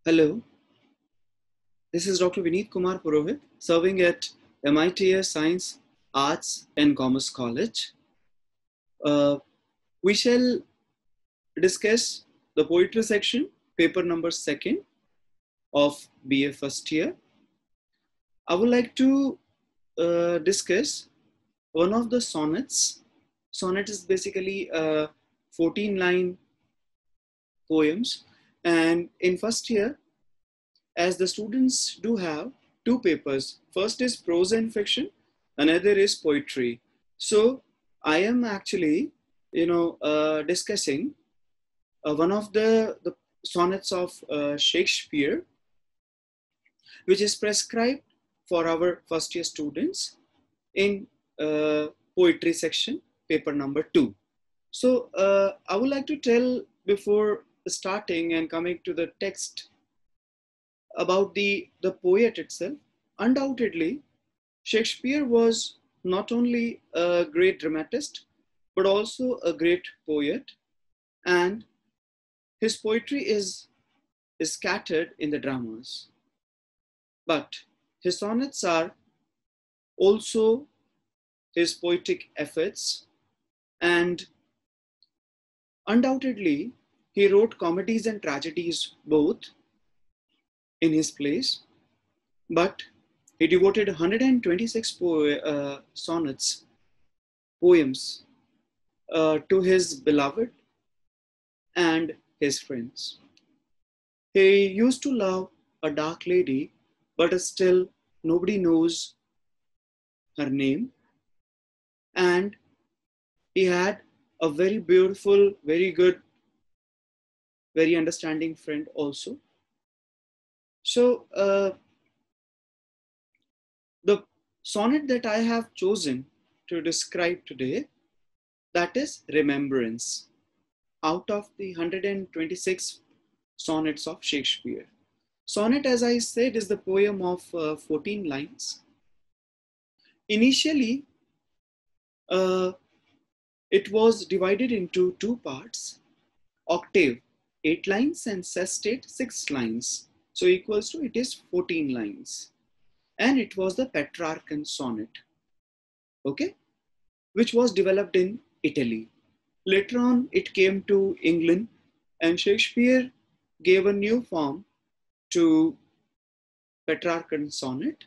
Hello, this is Dr.Vineet Kumar Purohit, serving at MITS Science, Arts and Commerce College. Uh, we shall discuss the poetry section, paper number 2nd of BA first year. I would like to discuss one of the sonnets. Sonnet is basically 14-line poems, and in first year, as the students do have two papers. First is prose and fiction, another is poetry. So I am actually, discussing one of the sonnets of Shakespeare, which is prescribed for our first year students in poetry section, paper number 2. So I would like to tell before starting and coming to the text about the poet itself. Undoubtedly, Shakespeare was not only a great dramatist, but also a great poet, and his poetry is scattered in the dramas. But his sonnets are also his poetic efforts, and undoubtedly, he wrote comedies and tragedies both in his plays, but he devoted 126 poems to his beloved and his friends. He used to love a dark lady, but still nobody knows her name. And he had a very beautiful, very good, very understanding friend also. So the sonnet that I have chosen to describe today, that is Remembrance, out of the 126 sonnets of Shakespeare. Sonnet, as I said, is the poem of 14 lines. Initially, it was divided into two parts: octave, 8 lines, and sestet, 6 lines. So equals to, it is 14 lines. And it was the Petrarchan sonnet, okay, which was developed in Italy. Later on, it came to England, and Shakespeare gave a new form to Petrarchan sonnet,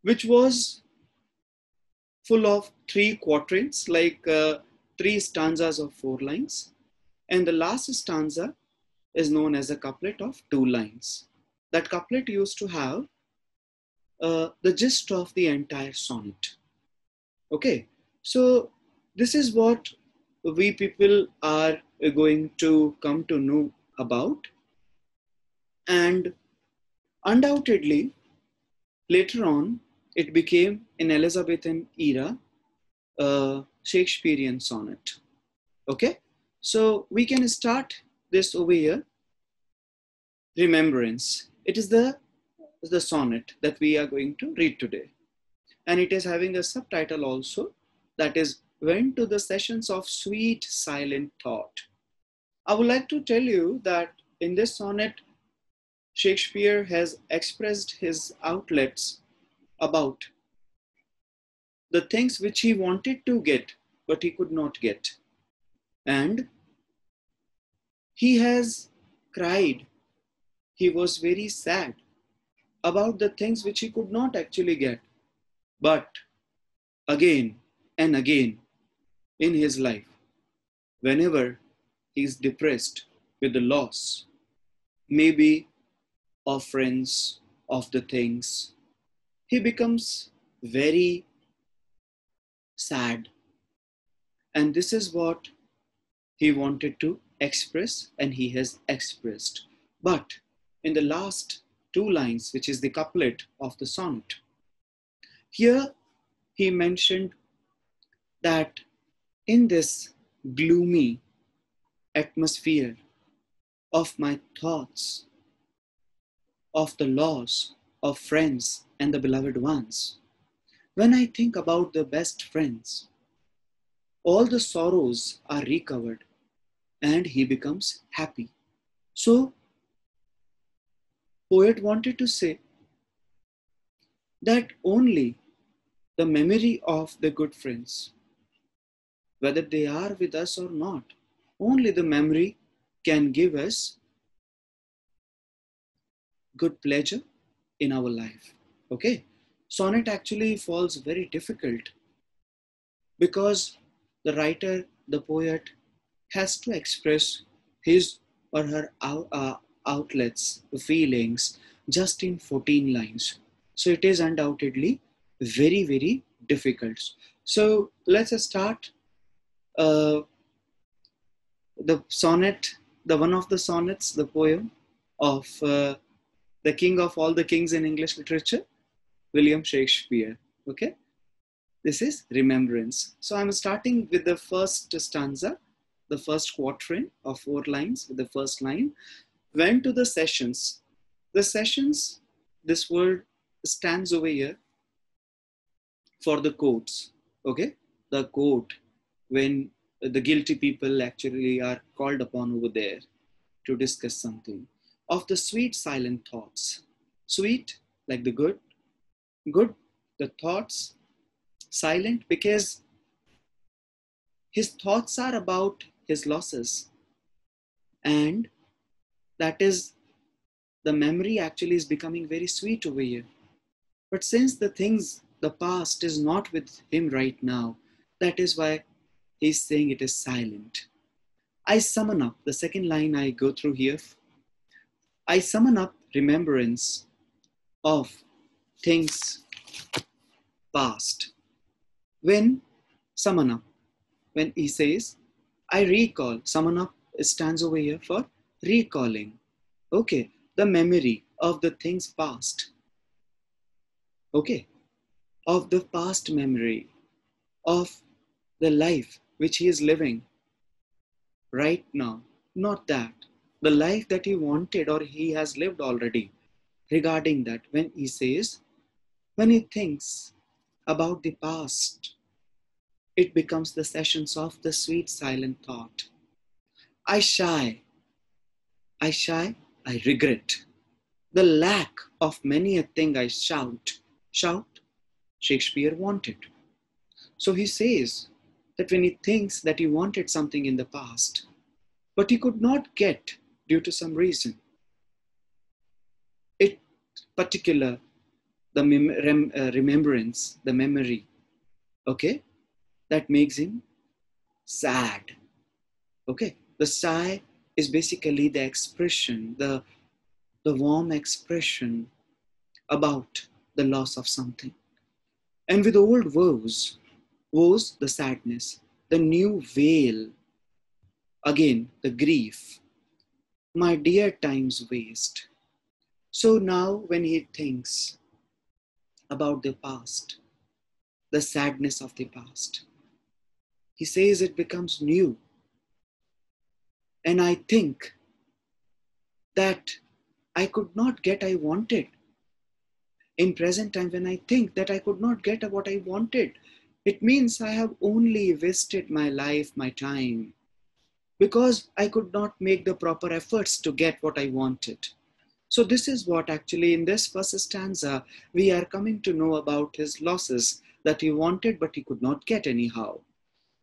which was full of 3 quatrains, like 3 stanzas of 4 lines. And the last stanza is known as a couplet of 2 lines. That couplet used to have the gist of the entire sonnet. Okay, so this is what we people are going to come to know about. And undoubtedly, later on, it became in Elizabethan era a Shakespearean sonnet. Okay, so we can start this over here. Remembrance. It is the sonnet that we are going to read today. And it is having a subtitle also, that is, Went to the Sessions of Sweet Silent Thought. I would like to tell you that in this sonnet, Shakespeare has expressed his outlets about the things which he wanted to get, but he could not get. And he has cried. He was very sad about the things which he could not actually get. But again and again in his life, whenever he is depressed with the loss, maybe of friends, of the things, he becomes very sad. And this is what he wanted to express, and he has expressed. But in the last 2 lines, which is the couplet of the sonnet, here he mentioned that in this gloomy atmosphere of my thoughts, of the loss of friends and the beloved ones, when I think about the best friends, all the sorrows are recovered and he becomes happy. So Poet wanted to say that only the memory of the good friends, whether they are with us or not, only the memory can give us good pleasure in our life. Okay, sonnet actually falls very difficult because the writer, the poet, has to express his or her outlets, the feelings, just in 14 lines. So it is undoubtedly very, very difficult. So let's start uh, the sonnet, the one of the sonnets, the poem of the king of all the kings in English literature, William Shakespeare. Okay, this is Remembrance. So I'm starting with the first stanza, the first quatrain of 4 lines, with the first line. Went to the sessions. The sessions, this word stands over here for the courts. Okay, the court, when the guilty people actually are called upon over there to discuss something. Of the sweet silent thoughts. Sweet, like the good, good, the thoughts, silent, because his thoughts are about his losses. And that is, the memory actually is becoming very sweet over here. But since the past is not with him right now, that is why he's saying it is silent. I summon up, the second line I go through here. I summon up remembrance of things past. When summon up, when he says, I recall, summon up stands over here for recalling. Okay, the memory of the things past. Okay, of the past memory of the life which he is living right now. Not that. The life that he wanted or he has lived already. Regarding that, when he says, when he thinks about the past, it becomes the sessions of the sweet silent thought. I shy, I shy, I regret. The lack of many a thing I shout, Shakespeare wanted. So he says that when he thinks that he wanted something in the past, but he could not get due to some reason, it particular, the remembrance, the memory, okay, that makes him sad. Okay, the sigh is basically the expression, the warm expression about the loss of something. And with old woes the sadness, the new veil, again the grief, my dear time's waste. So now when he thinks about the past, the sadness of the past, he says it becomes new. And I think that I could not get I wanted. In present time, when I think that I could not get what I wanted, it means I have only wasted my life, my time, because I could not make the proper efforts to get what I wanted. So this is what actually in this first stanza, we are coming to know about his losses that he wanted, but he could not get anyhow.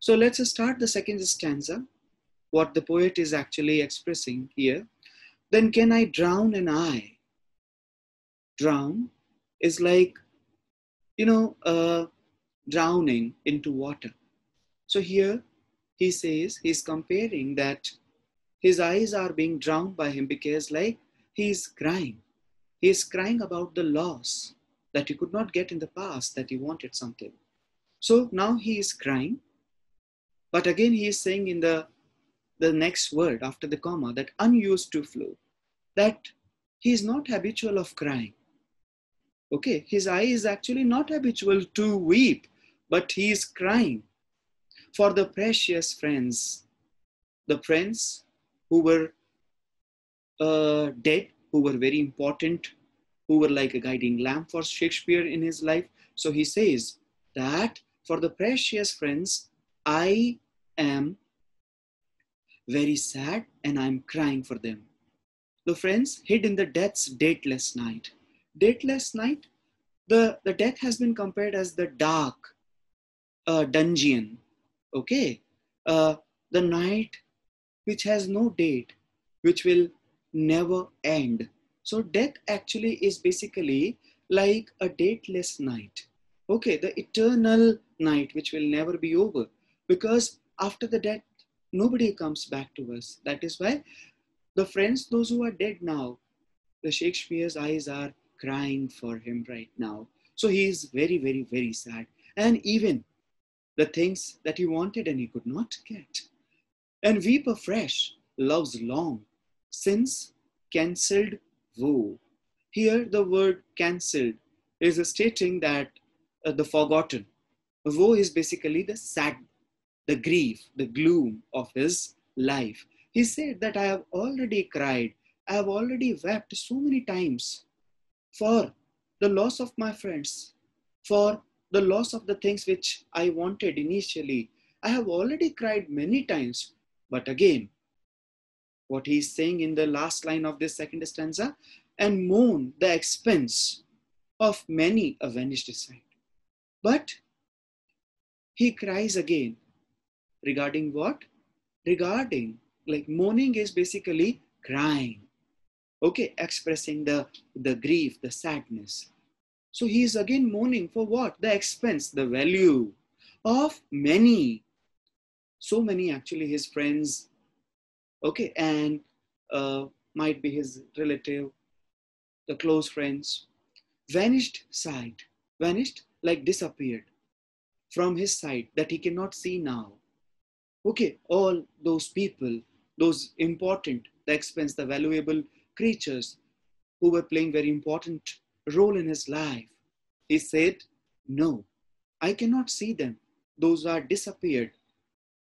So let's start the second stanza, what the poet is actually expressing here. Then can I drown an eye? Drown is like, drowning into water. So here he says, he's comparing that his eyes are being drowned by him because like he's crying. He's crying about the loss that he could not get in the past, that he wanted something. So now he is crying, but again he is saying in the next word after the comma that unused to flow, that he is not habitual of crying. Okay, his eye is actually not habitual to weep, but he is crying for the precious friends, the friends who were dead, who were very important, who were like a guiding lamp for Shakespeare in his life. So he says that for the precious friends, I am very sad and I'm crying for them. The friends hid in the death's dateless night. Dateless night, the death has been compared as the dark dungeon. Okay. Uh, the night which has no date, which will never end. So death actually is basically like a dateless night. Okay, the eternal night which will never be over, because after the death, nobody comes back to us. That is why the friends, those who are dead now, the Shakespeare's eyes are crying for him right now. So he is very, very, very sad. And even the things that he wanted and he could not get. And weep afresh, love's long, since cancelled woe. Here, the word cancelled is stating that the forgotten. Woe is basically the sad, the grief, the gloom of his life. He said that I have already cried, I have already wept so many times for the loss of my friends, for the loss of the things which I wanted initially. I have already cried many times, but again, what he is saying in the last line of this second stanza, and mourn the expense of many a vanished sight. But he cries again regarding what? Regarding, like mourning is basically crying, okay, expressing the grief, the sadness. So he is again mourning for what? The expense, the value of many, so many actually his friends, okay, and might be his relative, the close friends, vanished sight, vanished like disappeared from his sight that he cannot see now. Okay, all those people, those important, the expense, the valuable creatures who were playing very important role in his life. He said, no, I cannot see them. Those are disappeared.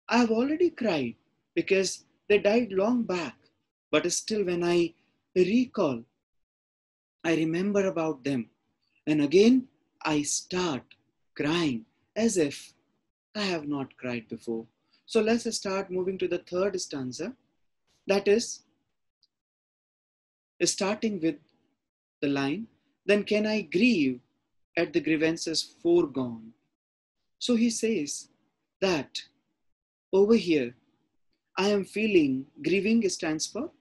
I have already cried because they died long back. But still, when I recall, I remember about them. And again, I start crying as if I have not cried before. So let's start moving to the third stanza. That is, starting with the line, then can I grieve at the grievances foregone? So he says that over here, I am feeling, grieving stands for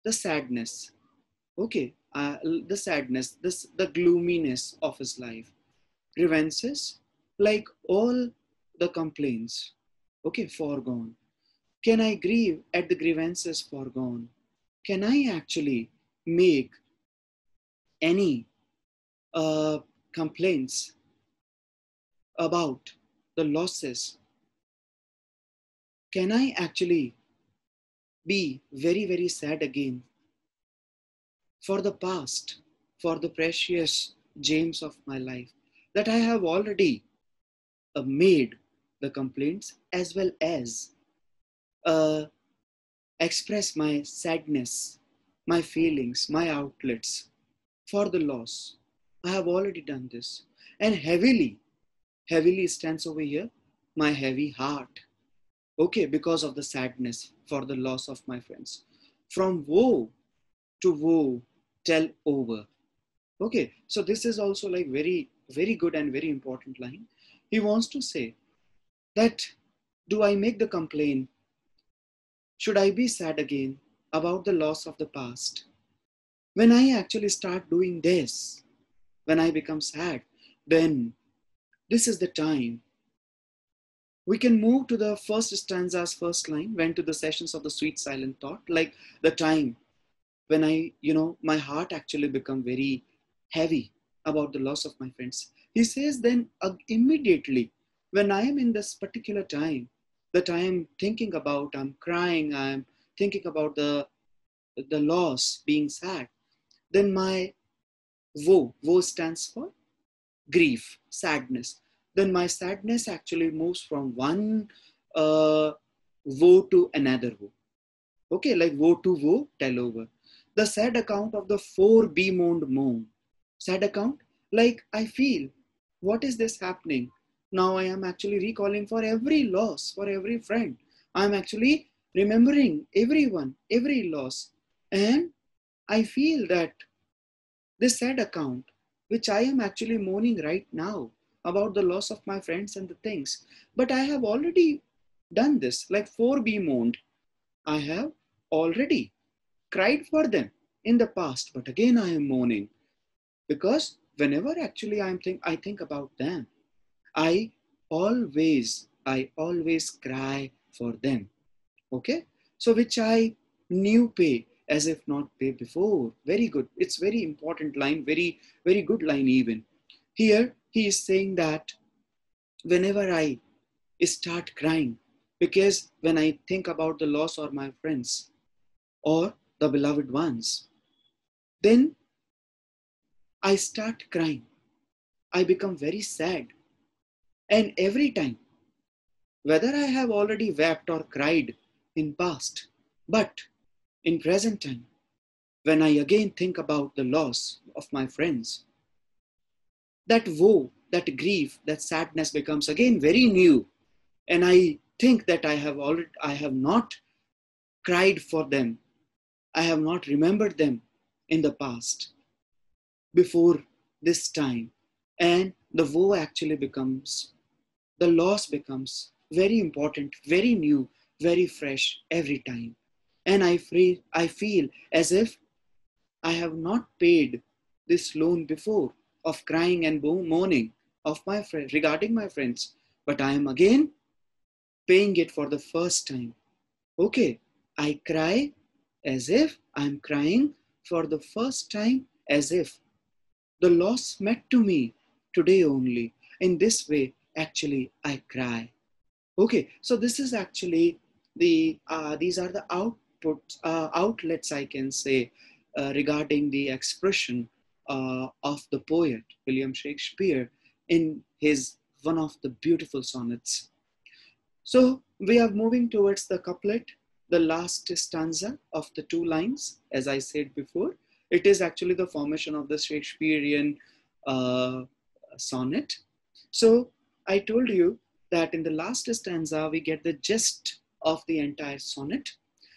the sadness. Okay, the sadness, the gloominess of his life. Grievances, like all the complaints, okay, foregone. Can I grieve at the grievances foregone? Can I actually make any complaints about the losses? Can I actually be very, very sad again for the past, for the precious gems of my life that I have already made the complaints, as well as uh, express my sadness, my feelings, my outlets for the loss. I have already done this. And heavily, heavily stands over here my heavy heart. Okay, because of the sadness for the loss of my friends. From woe to woe, tell over. Okay, so this is also like very, very good and very important line. He wants to say that, do I make the complaint? Should I be sad again about the loss of the past? When I actually start doing this, when I become sad, then this is the time. We can move to the first stanza's first line, went to the sessions of the sweet silent thought, like the time when my heart actually become very heavy about the loss of my friends. He says then immediately, when I am in this particular time that I am thinking about, I'm crying, I'm thinking about the loss, being sad, then my woe stands for grief, sadness. Then my sadness actually moves from one uh, woe to another woe. Okay, like woe to woe, tell over. The sad account of the four bemoaned moan. Sad account, like I feel, what is this happening? Now I am actually recalling for every loss, for every friend. I am actually remembering everyone, every loss. And I feel that this sad account, which I am actually mourning right now about the loss of my friends and the things, but I have already done this, like for be mourned. I have already cried for them in the past, but again I am mourning because whenever actually I think about them, I I always cry for them. Okay, so which I knew pay as if not pay before. Very good. It's very important line. Very good line even. Here he is saying that whenever I start crying, because when I think about the loss of my friends or the beloved ones, then I start crying. I become very sad. And every time, whether I have already wept or cried in past, but in present time, when I again think about the loss of my friends, that woe, that grief, that sadness becomes again very new. And I think that I have not cried for them. I have not remembered them in the past before this time. And the woe actually becomes, the loss becomes very important, very new, very fresh every time. And I feel as if I have not paid this loan before of crying and mourning of my friend regarding my friends, but I am again paying it for the first time. Okay, I cry as if I'm crying for the first time, as if the loss met to me today only. In this way, actually, I cry. Okay, so this is actually these are the outlets I can say regarding the expression of the poet William Shakespeare in his one of the beautiful sonnets. So we are moving towards the couplet, the last stanza of the two lines. As I said before, it is actually the formation of the Shakespearean uh, sonnet. So I told you that in the last stanza, we get the gist of the entire sonnet.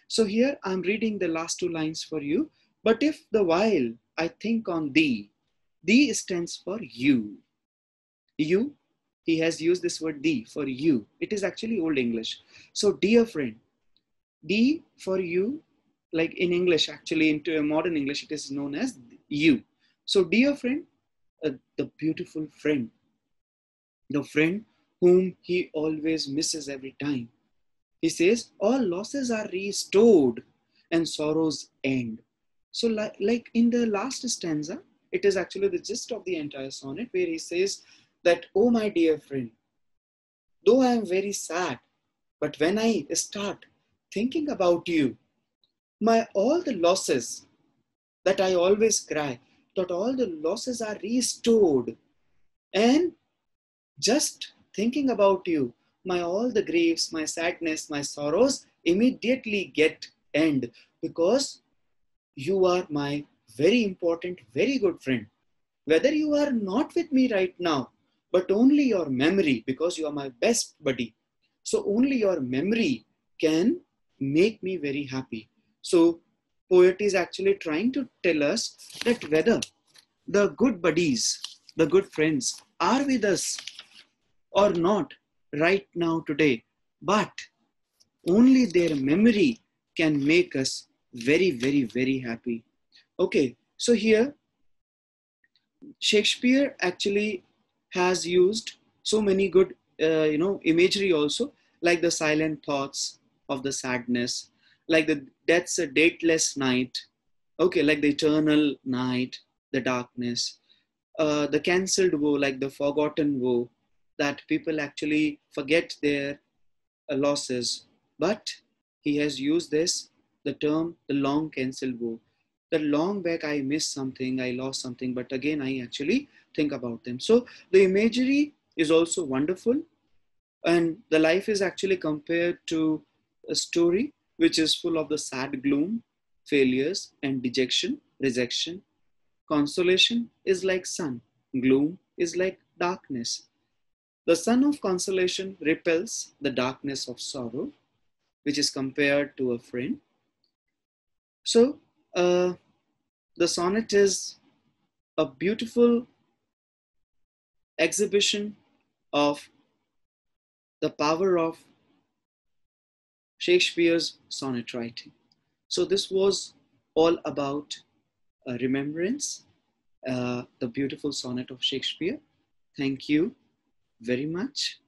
So here I'm reading the last two lines for you. But if the while I think on thee, thee stands for you. You, he has used this word thee for you. It is actually Old English. So, dear friend, D for you, like in English, actually into a modern English, it is known as you. So, dear friend, the beautiful friend, the friend whom he always misses every time. He says, all losses are restored and sorrows end. So, like in the last stanza, it is actually the gist of the entire sonnet where he says that, oh, my dear friend, though I am very sad, but when I start thinking about you, my all the losses that I always cry, that all the losses are restored. And just thinking about you, my all the griefs, my sadness, my sorrows immediately get end because you are my very important, very good friend. Whether you are not with me right now, but only your memory, because you are my best buddy. So only your memory can make me very happy. So poet is actually trying to tell us that whether the good buddies, the good friends are with us or not right now today, but only their memory can make us very, very, very happy. Okay, so here Shakespeare actually has used so many good, imagery also, like the silent thoughts of the sadness, like the death's a dateless night, okay, like the eternal night, the darkness, the cancelled woe, like the forgotten woe, that people actually forget their losses. But he has used this, the term, the long cancelled woe. The long back, I missed something, I lost something, but again, I actually think about them. So the imagery is also wonderful. And the life is actually compared to a story which is full of the sad gloom, failures, and dejection, rejection. Consolation is like sun, gloom is like darkness. The sun of consolation repels the darkness of sorrow, which is compared to a friend. So, The sonnet is a beautiful exhibition of the power of Shakespeare's sonnet writing. So this was all about Remembrance, the beautiful sonnet of Shakespeare. Thank you very much.